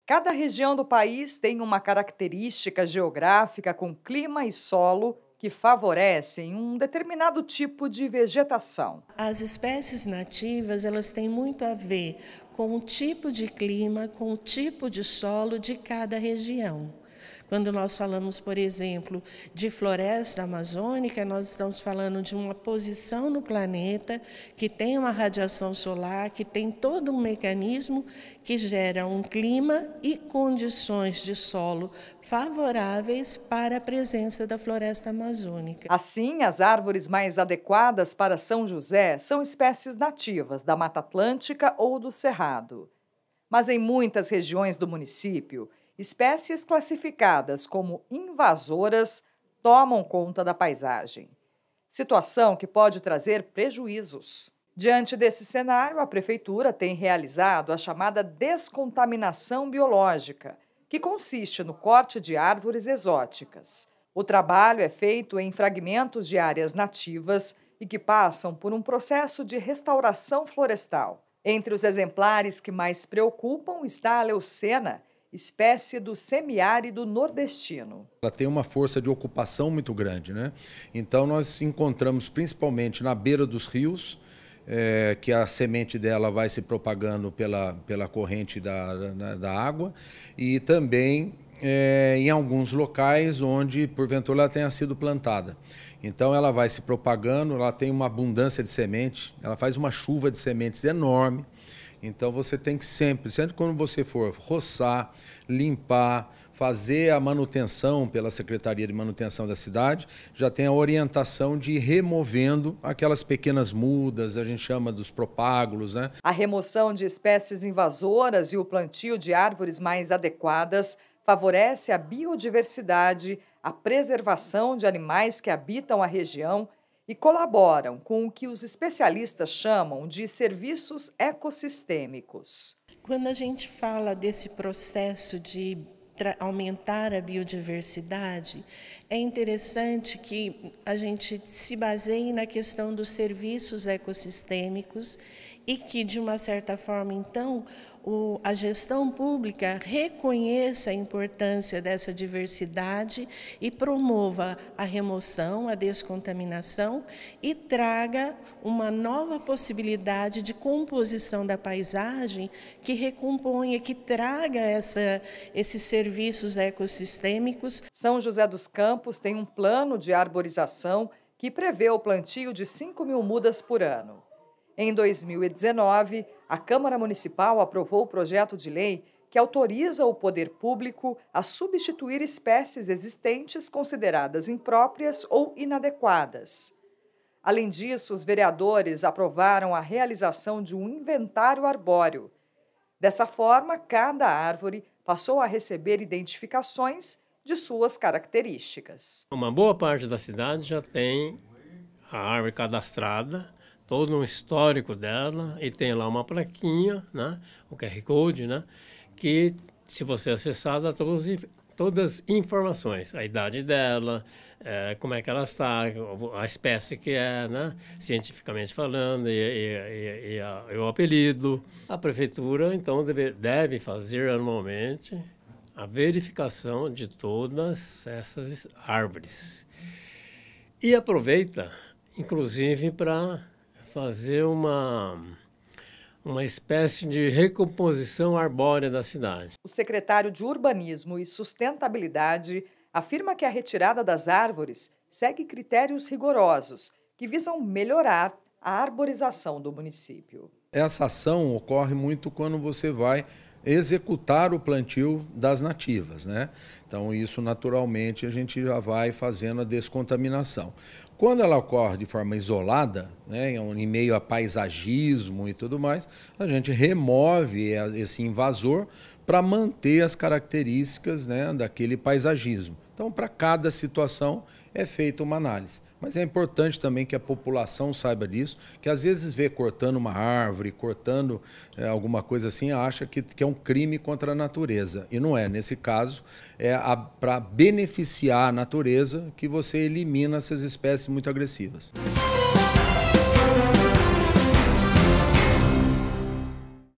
Cada região do país tem uma característica geográfica com clima e solo que favorecem um determinado tipo de vegetação. As espécies nativas, elas têm muito a ver com o tipo de clima, com o tipo de solo de cada região. Quando nós falamos, por exemplo, de floresta amazônica, nós estamos falando de uma posição no planeta que tem uma radiação solar, que tem todo um mecanismo que gera um clima e condições de solo favoráveis para a presença da floresta amazônica. Assim, as árvores mais adequadas para São José são espécies nativas da Mata Atlântica ou do Cerrado. Mas em muitas regiões do município, espécies classificadas como invasoras tomam conta da paisagem. Situação que pode trazer prejuízos. Diante desse cenário, a Prefeitura tem realizado a chamada descontaminação biológica, que consiste no corte de árvores exóticas. O trabalho é feito em fragmentos de áreas nativas e que passam por um processo de restauração florestal. Entre os exemplares que mais preocupam está a leucena, espécie do semiárido nordestino. Ela tem uma força de ocupação muito grande, né? Então nós encontramos principalmente na beira dos rios, que a semente dela vai se propagando pela corrente da água, e também em alguns locais onde porventura ela tenha sido plantada. Então ela vai se propagando, ela tem uma abundância de semente, ela faz uma chuva de sementes enorme. Então você tem que sempre quando você for roçar, limpar, fazer a manutenção pela Secretaria de Manutenção da cidade, já tem a orientação de ir removendo aquelas pequenas mudas, a gente chama dos propágulos, né? A remoção de espécies invasoras e o plantio de árvores mais adequadas favorece a biodiversidade, a preservação de animais que habitam a região e colaboram com o que os especialistas chamam de serviços ecossistêmicos. Quando a gente fala desse processo de aumentar a biodiversidade, é interessante que a gente se baseie na questão dos serviços ecossistêmicos e que, de uma certa forma, então, a gestão pública reconheça a importância dessa diversidade e promova a remoção, a descontaminação e traga uma nova possibilidade de composição da paisagem que recomponha, que traga esses serviços ecossistêmicos. São José dos Campos tem um plano de arborização que prevê o plantio de 5.000 mudas por ano. Em 2019, a Câmara Municipal aprovou o projeto de lei que autoriza o poder público a substituir espécies existentes consideradas impróprias ou inadequadas. Além disso, os vereadores aprovaram a realização de um inventário arbóreo. Dessa forma, cada árvore passou a receber identificações de suas características. Uma boa parte da cidade já tem a árvore cadastrada, todo um histórico dela, e tem lá uma plaquinha, né, o QR Code, né, que se você acessar dá todas as informações, a idade dela, como é que ela está, a espécie que é, né, cientificamente falando, e o apelido. A prefeitura, então, deve fazer anualmente a verificação de todas essas árvores. E aproveita, inclusive, para fazer uma espécie de recomposição arbórea da cidade. O secretário de Urbanismo e Sustentabilidade afirma que a retirada das árvores segue critérios rigorosos que visam melhorar a arborização do município. Essa ação ocorre muito quando você vai executar o plantio das nativas, né? Então isso naturalmente a gente já vai fazendo a descontaminação. Quando ela ocorre de forma isolada, né, em meio a paisagismo e tudo mais, a gente remove esse invasor para manter as características, né, daquele paisagismo. Então, para cada situação é feita uma análise. Mas é importante também que a população saiba disso, que às vezes vê cortando uma árvore, cortando alguma coisa assim, acha que é um crime contra a natureza. E não é. Nesse caso, é para beneficiar a natureza que você elimina essas espécies muito agressivas.